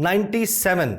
97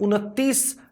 29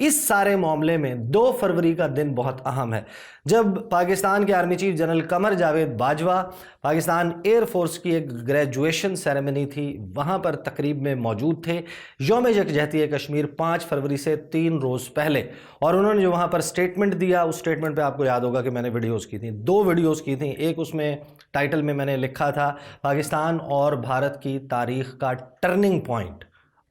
اس سارے معاملے میں 2 فروری کا دن بہت اہم ہے، جب پاکستان کے army chief general Qamar Javed Bajwa Pakistan air force کی ایک گریجویشن سیریمنی تھی، وہاں پر تقریب میں موجود تھے یوم یکجہتی کشمیر 5 فروری سے 3 روز پہلے، اور انہوں نے جو وہاں پر سٹیٹمنٹ دیا، اس سٹیٹمنٹ پہ آپ کو یاد ہوگا کہ میں نے ویڈیوز کی تھیں، 2 ویڈیوز کی تھیں۔ ایک اس میں ٹائٹل میں نے لکھا تھا پاکستان اور بھارت کی تاریخ کا ٹرننگ پوائنٹ،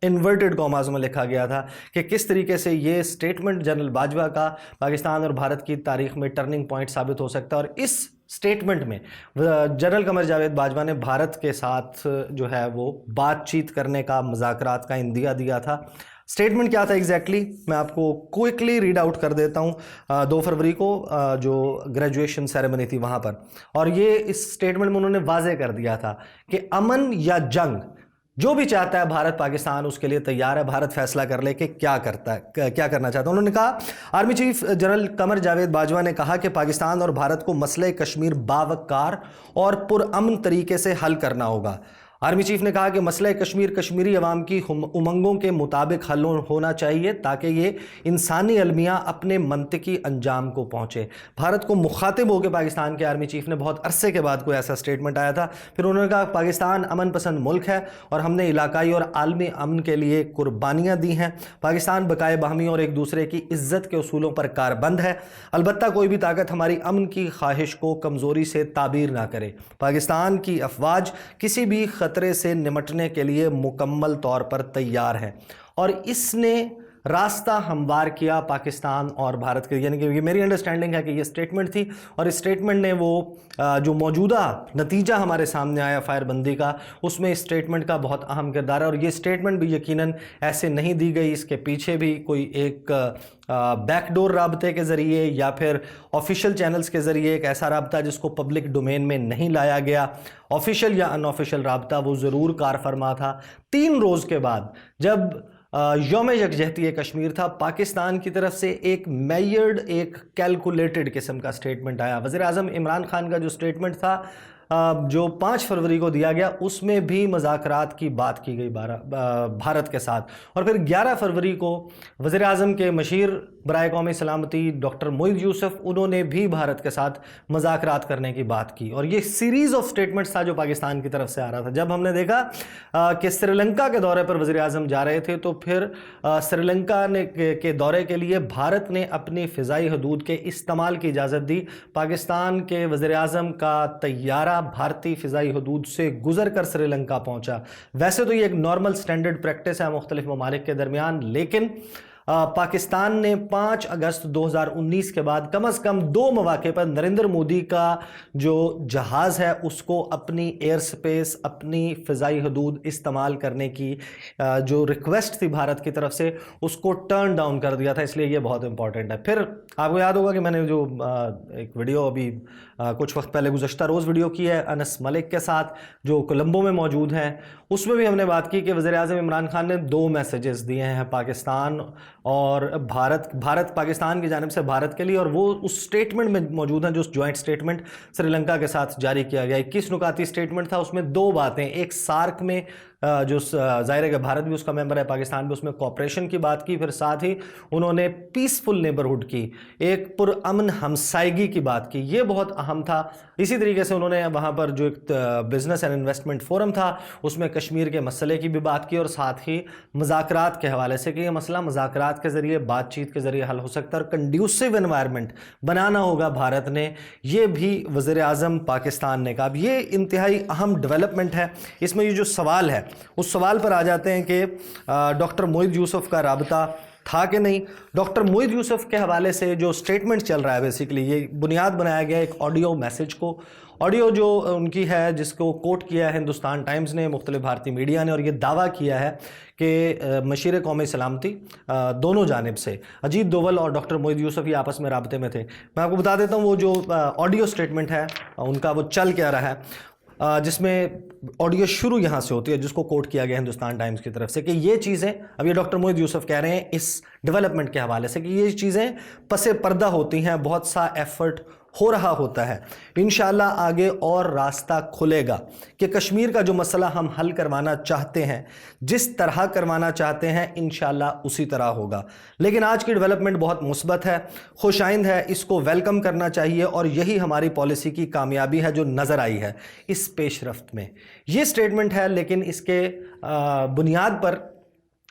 انورٹڈ کاماز میں لکھا گیا تھا کہ کس طریقے سے یہ سٹیٹمنٹ جنرل باجوہ کا پاکستان اور بھارت کی تاریخ میں ٹرننگ پوائنٹ ثابت ہو سکتا ہے۔ اور اس سٹیٹمنٹ میں جنرل قمر جاوید باجوہ نے بھارت کے ساتھ جو ہے وہ بات چیت کرنے کا، مذاکرات کا اندیا دیا تھا۔ سٹیٹمنٹ کیا تھا ایگزیکٹلی، میں آپ کو کوئکلی ریڈ آؤٹ کر دیتا ہوں 2 فروری کو جو گریجویشن سیریمنی تھی وہاں پر، اور یہ اس سٹیٹمنٹ میں انہوں نے واضح کر دیا تھا کہ امن یا جنگ جو بھی چاہتا ہے بھارت پاکستان اس کے لیے تیار ہے، بھارت فیصلہ کر لے کہ کیا کرنا چاہتا ہے۔ انہوں نے کہا، army chief general Qamar Javed Bajwa نے کہا کہ پاکستان اور بھارت کو مسئلہ کشمیر باوقار اور پرامن طریقے سے حل کرنا ہوگا۔ آرمی چیف نے کہا کہ مسئلہ کشمیر کشمیری عوام کی امنگوں کے مطابق حل ہونا چاہیے تاکہ یہ انسانی المیہ اپنے منطقی انجام کو پہنچے۔ بھارت کو مخاطب ہو کے پاکستان کے آرمی چیف نے بہت عرصے کے بعد کوئی ایسا سٹیٹمنٹ آیا تھا۔ پھر انہوں نے کہا پاکستان امن پسند ملک ہے اور ہم نے علاقائی اور عالمی امن کے لیے قربانیاں دی ہیں۔ پاکستان بقائے باہمی اور ایک دوسرے کی عزت کے اصولوں پر کاربند ہے، البتہ کوئی بھی طاقت ہماری امن کی خواہش کو کمزوری سے تعبیر نہ کرے۔ پاکستان کی افواج کسی بھی خطرے سے نمٹنے کے لیے مکمل طور پر تیار ہے، اور اس نے راستہ ہموار کیا پاکستان اور بھارت کے، یعنی کہ یہ میری انڈرسٹینڈنگ ہے کہ یہ سٹیٹمنٹ تھی، اور اس سٹیٹمنٹ نے وہ جو موجودہ نتیجہ ہمارے سامنے آیا فائر بندی کا، اس میں اس سٹیٹمنٹ کا بہت اہم کردار ہے۔ اور یہ سٹیٹمنٹ بھی یقیناً ایسے نہیں دی گئی، اس کے پیچھے بھی کوئی ایک بیک ڈور رابطے کے ذریعے یا پھر آفیشیل چینلز کے ذریعے ایک ایسا رابطہ جس کو پبلک ڈومین میں نہیں لایا گیا، آفیشیل یا ان آفیشیل رابطہ، وہ ضرور کار فرما تھا۔ 3 روز کے بعد جب یوم یکجہتی کشمیر تھا، پاکستان کی طرف سے ایک میئرڈ، ایک کیلکولیٹڈ قسم کا سٹیٹمنٹ آیا۔ وزیر اعظم عمران خان کا جو سٹیٹمنٹ تھا جو 5 فروری کو دیا گیا، اس میں بھی مذاکرات کی بات کی گئی بھارت کے ساتھ، اور پھر 11 فروری کو وزیر اعظم کے مشیر برائے قومی سلامتی ڈاکٹر موئید یوسف، انہوں نے بھی بھارت کے ساتھ مذاکرات کرنے کی بات کی، اور یہ سیریز آف سٹیٹمنٹس تھا جو پاکستان کی طرف سے آ رہا تھا۔ جب ہم نے دیکھا کہ سری لنکا کے دورے پر وزیر اعظم جا رہے تھے، تو پھر سری لنکا کے دورے کے لیے بھارت نے اپنی فضائی حدود کے استعمال کی اجازت دی۔ پاکستان کے وزیر اعظم کا طیارہ بھارتی فضائی حدود سے گزر کر سری لنکا پہنچا۔ ویسے تو یہ ایک نارمل سٹینڈرڈ پریکٹس ہے مختلف ممالک کے درمیان، لیکن پاکستان نے 5 اگست 2019 کے بعد کم از کم 2 مواقع پر نریندر مودی کا جو جہاز ہے اس کو اپنی ایئر سپیس، اپنی فضائی حدود استعمال کرنے کی جو ریکویسٹ تھی بھارت کی طرف سے، اس کو ٹرن ڈاؤن کر دیا تھا، اس لیے یہ بہت امپورٹنٹ ہے۔ پھر آپ کو یاد ہوگا کہ میں نے جو ایک ویڈیو ابھی کچھ وقت پہلے گزشتہ روز ویڈیو کی ہے انس ملک کے ساتھ جو کولمبو میں موجود ہیں، اس میں بھی ہم نے بات کی کہ وزیر اعظم عمران خان نے 2 میسیجز دیے ہیں پاکستان اور بھارت پاکستان کی جانب سے بھارت کے لیے، اور وہ اس سٹیٹمنٹ میں موجود ہیں جو جوائنٹ سٹیٹمنٹ سری لنکا کے ساتھ جاری کیا گیا۔ 21 نکاتی سٹیٹمنٹ تھا، اس میں 2 باتیں، ایک سارک میں جو ظاہر ہے کہ بھارت بھی اس کا ممبر ہے، پاکستان بھی اس میں کوآپریشن کی بات کی، پھر ساتھ ہی انہوں نے پیسفل نیبرہڈ کی، ایک پرامن ہمسائیگی کی بات کی، یہ بہت اہم تھا۔ اسی طریقے سے انہوں نے وہاں پر جو ایک بزنس اینڈ انویسٹمنٹ فورم تھا اس میں کشمیر کے مسئلے کی بھی بات کی، اور ساتھ ہی مذاکرات کے حوالے سے کہ یہ مسئلہ مذاکرات کے ذریعے، بات چیت کے ذریعے حل ہو سکتا ہے، اور کنڈیوسو انوائرمنٹ بنانا ہوگا بھارت نے، یہ بھی وزیر اعظم پاکستان نے کہا۔ اب یہ انتہائی اہم ڈیولپمنٹ ہے۔ اس میں یہ جو سوال ہے اس سوال پر آ جاتے ہیں کہ ڈاکٹر موئید یوسف کا رابطہ تھا کہ نہیں۔ ڈاکٹر موئید یوسف کے حوالے سے جو سٹیٹمنٹ چل رہا ہے، بیسیکلی یہ بنیاد بنایا گیا ایک آڈیو میسیج کو، آڈیو جو ان کی ہے جس کو کوٹ کیا ہے ہندوستان ٹائمز نے، مختلف بھارتی میڈیا نے، اور یہ دعویٰ کیا ہے کہ مشیر قومی سلامتی دونوں جانب سے اجیت دوول اور ڈاکٹر موئید یوسف یہ آپس میں رابطے میں تھے۔ میں آپ کو بتا دیتا ہوں وہ جو آڈیو سٹیٹمنٹ ہے ان کا وہ چل کیا رہا ہے، جس میں آڈیو شروع یہاں سے ہوتی ہے جس کو کوٹ کیا گیا ہندوستان ٹائمز کی طرف سے کہ یہ چیزیں، اب یہ ڈاکٹر موئید یوسف کہہ رہے ہیں اس ڈیولپمنٹ کے حوالے سے کہ یہ چیزیں پس پردہ ہوتی ہیں، بہت سا ایفرٹ ہو رہا ہوتا ہے، انشاءاللہ آگے اور راستہ کھلے گا کہ کشمیر کا جو مسئلہ ہم حل کروانا چاہتے ہیں، جس طرح کروانا چاہتے ہیں، انشاءاللہ اسی طرح ہوگا۔ لیکن آج کی ڈیولپمنٹ بہت مثبت ہے، خوش آئند ہے، اس کو ویلکم کرنا چاہیے، اور یہی ہماری پالیسی کی کامیابی ہے جو نظر آئی ہے اس پیش رفت میں۔ یہ سٹیٹمنٹ ہے، لیکن اس کے بنیاد پر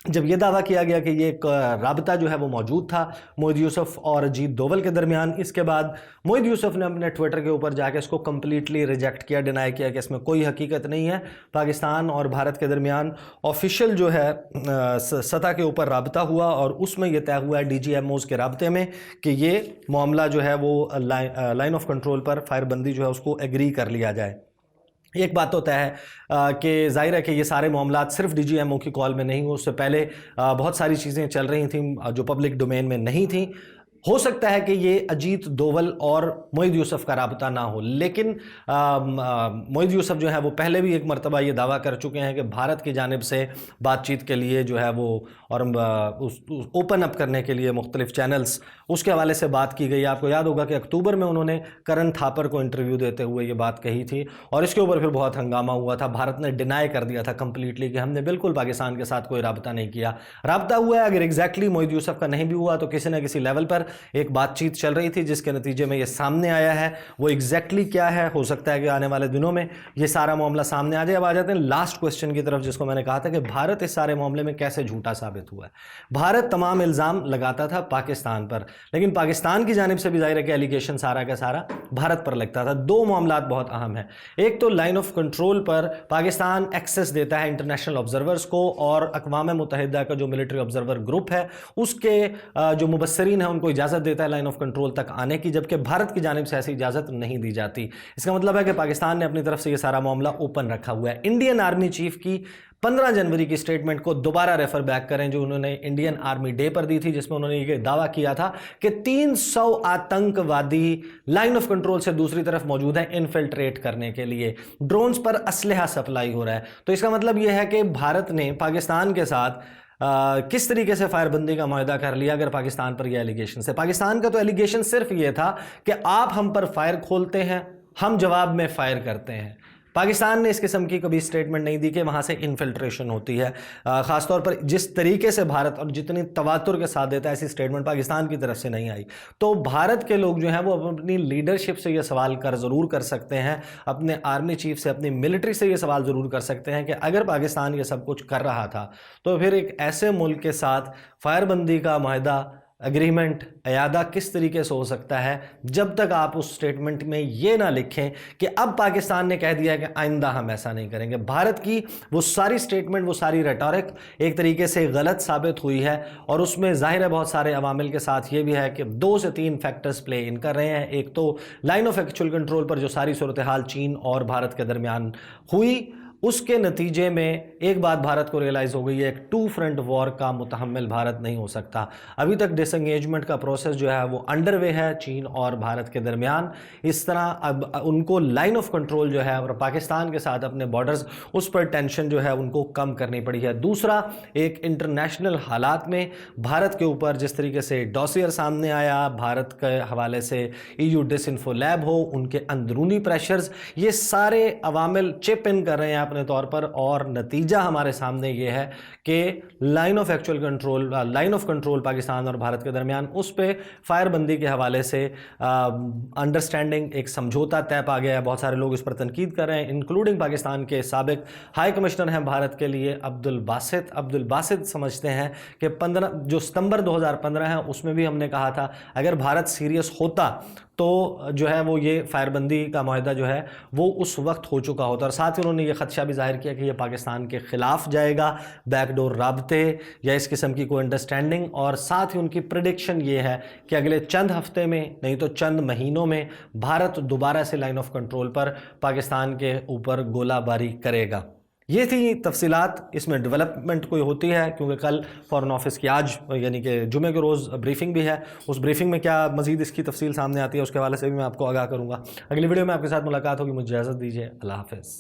جب یہ دعویٰ کیا گیا کہ یہ ایک رابطہ جو ہے وہ موجود تھا موئید یوسف اور اجیت دوول کے درمیان، اس کے بعد موئید یوسف نے اپنے ٹویٹر کے اوپر جا کے اس کو کمپلیٹلی ریجیکٹ کیا، ڈینائی کیا کہ اس میں کوئی حقیقت نہیں ہے۔ پاکستان اور بھارت کے درمیان آفیشیل جو ہے سطح کے اوپر رابطہ ہوا، اور اس میں یہ طے ہوا ہے ڈی جی ایم اوز کے رابطے میں کہ یہ معاملہ جو ہے وہ line of control per fire بندی جو ہے اس کو ایگری کر لیا جائے۔ ایک بات تو طے ہے کہ ظاہر ہے کہ یہ سارے معاملات صرف ڈی جی ایم او کی کال میں نہیں ہوئے، اس سے پہلے بہت ساری چیزیں چل رہی تھیں جو پبلک ڈومین میں نہیں تھیں۔ ہو سکتا ہے کہ یہ اجیت دوول اور موئید یوسف کا رابطہ نہ ہو، لیکن موئید یوسف جو ہے وہ پہلے بھی ایک مرتبہ یہ دعویٰ کر چکے ہیں کہ بھارت کی جانب سے بات چیت کے لیے جو ہے وہ اور اوپن اپ کرنے کے لیے مختلف چینلز، اس کے حوالے سے بات کی گئی۔ آپ کو یاد ہوگا کہ اکتوبر میں انہوں نے کرن تھاپر کو انٹرویو دیتے ہوئے یہ بات کہی تھی، اور اس کے اوپر پھر بہت ہنگامہ ہوا تھا۔ بھارت نے ڈینائی کر دیا تھا کمپلیٹلی کہ ہم نے بالکل پاکستان کے ساتھ کوئی رابطہ نہیں کیا۔ رابطہ ہوا ہے، اگر ایگزیکٹلی موئید یوسف کا نہیں بھی ہوا تو کسی نہ کسی لیول پر ایک بات چیت چل رہی تھی، جس کے نتیجے میں یہ سامنے آیا ہے۔ وہ ایگزیکٹلی کیا ہے، ہو سکتا ہے کہ آنے والے دنوں میں یہ سارا معاملہ سامنے آ جائے۔ اب آ جاتے ہیں لاسٹ کوسچن کی طرف، جس کو میں نے کہا تھا کہ بھارت اس سارے معاملے میں کیسے جھوٹا ثابت ہوا ہے۔ بھارت تمام الزام لگاتا تھا پاکستان پر، لیکن پاکستان کی جانب سے بھی ظاہر ہے کہ ایلیگیشن سارا کا سارا بھارت پر لگتا تھا۔ دو معاملات بہت اہم ہیں، ایک تو لائن آف کنٹرول پر پاکستان ایکسس دیتا ہے انٹرنیشنل آبزرورز کو، اور اقوام متحدہ کا جو ملٹری آبزرور گروپ ہے اس کے جو مبصرین ہیں ان کو اجازت دیتا ہے لائن آف کنٹرول تک آنے کی، جبکہ بھارت کی جانب سے ایسی اجازت نہیں دی جاتی۔ اس کا مطلب ہے کہ پاکستان نے اپنی طرف سے یہ سارا معاملہ اوپن رکھا ہوا ہے۔ انڈین آرمی چیف کی 15 جنوری کی سٹیٹمنٹ کو دوبارہ ریفر بیک کریں جو انہوں نے انڈین آرمی ڈے پر دی تھی، جس میں انہوں نے یہ دعویٰ کیا تھا کہ 300 آتنک وادی لائن آف کنٹرول سے دوسری طرف موجود ہیں انفلٹریٹ کرنے کے لیے، ڈرونز پر اسلحہ سپلائی ہو رہا ہے۔ تو اس کا مطلب یہ ہے کہ بھارت نے پاکستان کے ساتھ کس طریقے سے فائر بندی کا معاہدہ کر لیا اگر پاکستان پر یہ ایلیگیشن ہے۔ پاکستان کا تو ایلیگیشن صرف یہ تھا کہ آپ ہم پر فائر کھولتے ہیں، ہم جواب میں فائر کرتے ہیں۔ پاکستان نے اس قسم کی کبھی سٹیٹمنٹ نہیں دی کہ وہاں سے انفلٹریشن ہوتی ہے، خاص طور پر جس طریقے سے بھارت اور جتنی تواتر کے ساتھ دیتا ہے ایسی سٹیٹمنٹ پاکستان کی طرف سے نہیں آئی۔ تو بھارت کے لوگ جو ہیں وہ اپنی لیڈرشپ سے یہ سوال ضرور کر سکتے ہیں، اپنے آرمی چیف سے، اپنی ملٹری سے یہ سوال ضرور کر سکتے ہیں کہ اگر پاکستان یہ سب کچھ کر رہا تھا تو پھر ایک ایسے ملک کے ساتھ فائر بندی کا معاہدہ، اگریمنٹ، اعادہ کس طریقے سے ہو سکتا ہے جب تک آپ اس سٹیٹمنٹ میں یہ نہ لکھیں کہ اب پاکستان نے کہہ دیا ہے کہ آئندہ ہم ایسا نہیں کریں گے۔ بھارت کی وہ ساری سٹیٹمنٹ، وہ ساری ریٹورک ایک طریقے سے غلط ثابت ہوئی ہے، اور اس میں ظاہر ہے بہت سارے عوامل کے ساتھ یہ بھی ہے کہ 2 سے 3 فیکٹرز پلے ان کر رہے ہیں۔ ایک تو لائن آف ایکچوئل کنٹرول پر جو ساری صورتحال چین اور بھارت کے درمیان ہوئی، اس کے نتیجے میں ایک بات بھارت کو ریلائز ہو گئی ہے، ایک 2 فرنٹ وار کا متحمل بھارت نہیں ہو سکتا۔ ابھی تک ڈس انگیجمنٹ کا پروسیس جو ہے وہ انڈر وے ہے چین اور بھارت کے درمیان۔ اس طرح اب ان کو لائن آف کنٹرول جو ہے اور پاکستان کے ساتھ اپنے بارڈرز، اس پر ٹینشن جو ہے ان کو کم کرنی پڑی ہے۔ دوسرا، ایک انٹرنیشنل حالات میں بھارت کے اوپر جس طریقے سے ڈاسیر سامنے آیا، بھارت کے حوالے سے EU ڈس انفو لیب ہو، ان کے اندرونی پریشرز، یہ سارے عوامل چپ ان کر رہے ہیں اپنے طور پر، اور نتیجہ ہمارے سامنے یہ ہے کہ لائن آف کنٹرول پاکستان اور بھارت کے درمیان، اس پہ فائر بندی کے حوالے سے انڈرسٹینڈنگ، ایک سمجھوتا طے پا گیا ہے۔ بہت سارے لوگ اس پر تنقید کر رہے ہیں، انکلوڈنگ پاکستان کے سابق ہائی کمشنر ہیں بھارت کے لیے عبد الباسط سمجھتے ہیں کہ جو ستمبر 2015 ہے اس میں بھی ہم نے کہا تھا اگر بھارت سیریس ہوتا تو جو ہے وہ یہ فائر بندی کا معاہدہ جو ہے وہ اس وقت ہو چکا ہوتا، اور ساتھ ہی انہوں نے یہ خدشہ بھی ظاہر کیا کہ یہ پاکستان کے خلاف جائے گا، بیک ڈور رابطے یا اس قسم کی کوئی انڈرسٹینڈنگ، اور ساتھ ہی ان کی پریڈکشن یہ ہے کہ اگلے چند ہفتے میں نہیں تو چند مہینوں میں بھارت دوبارہ سے لائن آف کنٹرول پر پاکستان کے اوپر گولہ باری کرے گا۔ یہ تھی تفصیلات، اس میں ڈیولپمنٹ کوئی ہوتی ہے کیونکہ کل فارن آفس کی آج یعنی کہ جمعے کے روز بریفنگ بھی ہے، اس بریفنگ میں کیا مزید اس کی تفصیل سامنے آتی ہے اس کے حوالے سے بھی میں آپ کو آگاہ کروں گا۔ اگلی ویڈیو میں آپ کے ساتھ ملاقات ہوگی، مجھے اجازت دیجیے، اللہ حافظ۔